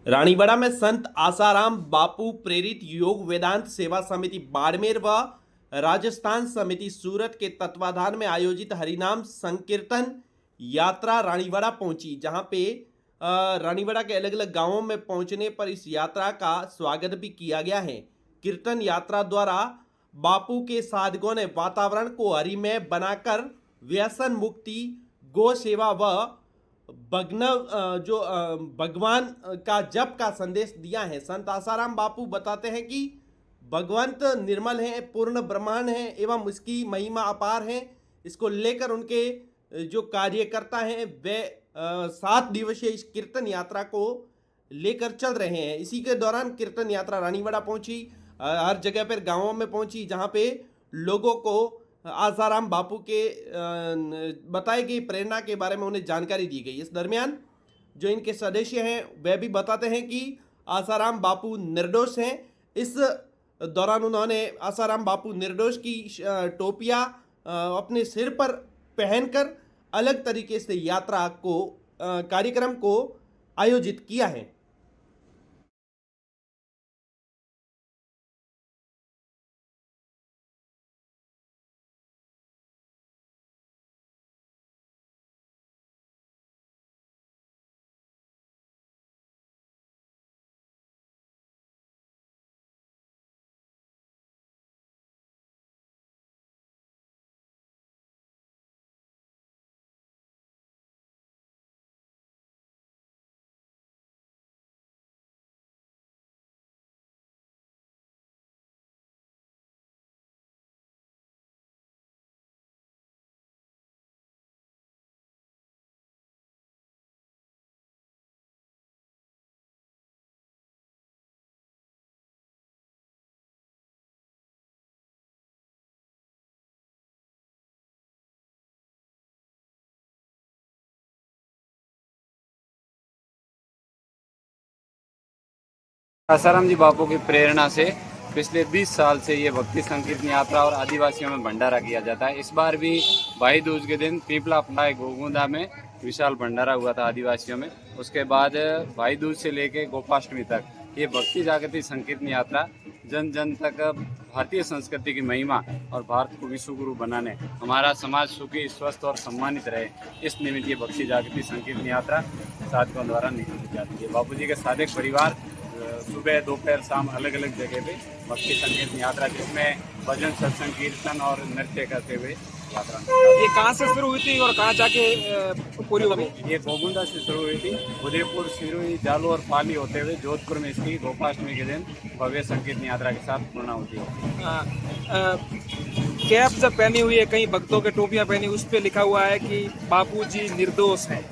रानीबड़ा में संत आसाराम बापू प्रेरित योग वेदांत सेवा समिति बाड़मेर व राजस्थान समिति सूरत के तत्वाधान में आयोजित हरिनाम संकीर्तन यात्रा रानीबड़ा पहुंची, जहां पे रानीबड़ा के अलग अलग गांवों में पहुंचने पर इस यात्रा का स्वागत भी किया गया है। कीर्तन यात्रा द्वारा बापू के साधकों ने वातावरण को हरिमय बनाकर व्यसन मुक्ति, गौ सेवा व भगवान का जप का संदेश दिया है। संत आसाराम बापू बताते हैं कि भगवंत निर्मल है, पूर्ण ब्रह्मांड है एवं उसकी महिमा अपार है। इसको लेकर उनके जो कार्यकर्ता हैं वे 7 दिवसीय इस कीर्तन यात्रा को लेकर चल रहे हैं। इसी के दौरान कीर्तन यात्रा रानीबड़ा पहुंची, हर जगह पर गांवों में पहुंची, जहां पे लोगों को आसाराम बापू के बताई गई प्रेरणा के बारे में उन्हें जानकारी दी गई। इस दरमियान जो इनके सदस्य हैं वह भी बताते हैं कि आसाराम बापू निर्दोष हैं। इस दौरान उन्होंने आसाराम बापू निर्दोष की टोपियां अपने सिर पर पहनकर अलग तरीके से यात्रा को कार्यक्रम को आयोजित किया है। आसाराम जी बापू की प्रेरणा से पिछले 20 साल से ये भक्ति संकीर्तन यात्रा और आदिवासियों में भंडारा किया जाता है। इस बार भी भाई दूज के दिन पीपला पलाय गोगुंदा में विशाल भंडारा हुआ था आदिवासियों में। उसके बाद भाई दूज से लेके गोपाष्टमी तक ये भक्ति जागृति संकीर्तन यात्रा जन जन तक भारतीय संस्कृति की महिमा और भारत को विश्व गुरु बनाने, हमारा समाज सुखी, स्वस्थ और सम्मानित रहे, इस निमित्त ये भक्ति जागृति संकीर्तन यात्रा साधकों द्वारा निकाली जाती है। बापू जी के साधक परिवार सुबह दोपहर शाम अलग अलग जगह पे भक्ति संकीर्तन यात्रा, जिसमें भजन सत्संग कीर्तन और नृत्य करते हुए यात्रा। ये कहाँ से शुरू हुई थी और कहाँ जाके पूरी हो गई? ये गोगुंदा से शुरू हुई थी, उदयपुर, सिरोही, जालो और पाली होते हुए जोधपुर में इसकी गोपाष्टमी के दिन भव्य संकीर्तन यात्रा के साथ पूर्ण होती है। कैप जब पहनी हुई है, कई भक्तों के टोपियां पहनी, उस पे लिखा हुआ है कि बापू जी निर्दोष हैं।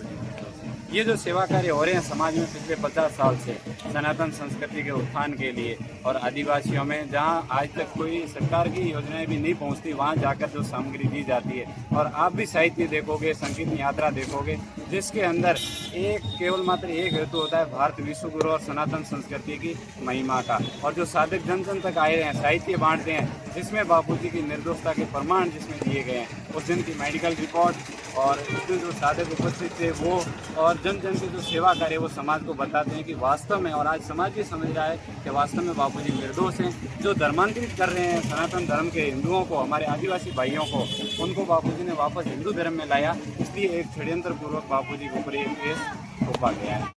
ये जो सेवा कार्य हो रहे हैं समाज में पिछले 50 साल से सनातन संस्कृति के उत्थान के लिए और आदिवासियों में जहां आज तक कोई सरकार की योजनाएं भी नहीं पहुंचती, वहां जाकर जो सामग्री दी जाती है। और आप भी साहित्य देखोगे, संकीर्तन यात्रा देखोगे, जिसके अंदर केवल मात्र एक हेतु होता है, भारत विश्व गुरु और सनातन संस्कृति की महिमा का। और जो साधक जन जन तक आए हैं, साहित्य बांटते हैं, जिसमें बापू जी की निर्दोषता के प्रमाण जिसमें दिए गए हैं, उस दिन की मेडिकल रिपोर्ट और उसमें जो साधक उपस्थित थे वो, और जन जन के जो सेवा कार्य वो समाज को बताते हैं कि वास्तव में, और आज समाज भी समझ रहा है कि वास्तव में बापू जी निर्दोष हैं। जो धर्मांतरित कर रहे हैं सनातन धर्म के हिंदुओं को, हमारे आदिवासी भाइयों को, उनको बापू जी ने वापस हिंदू धर्म में लाया। इसलिए एक षड्यंत्र पूर्वक बापू जी के ऊपर एक केस थोपा गया है।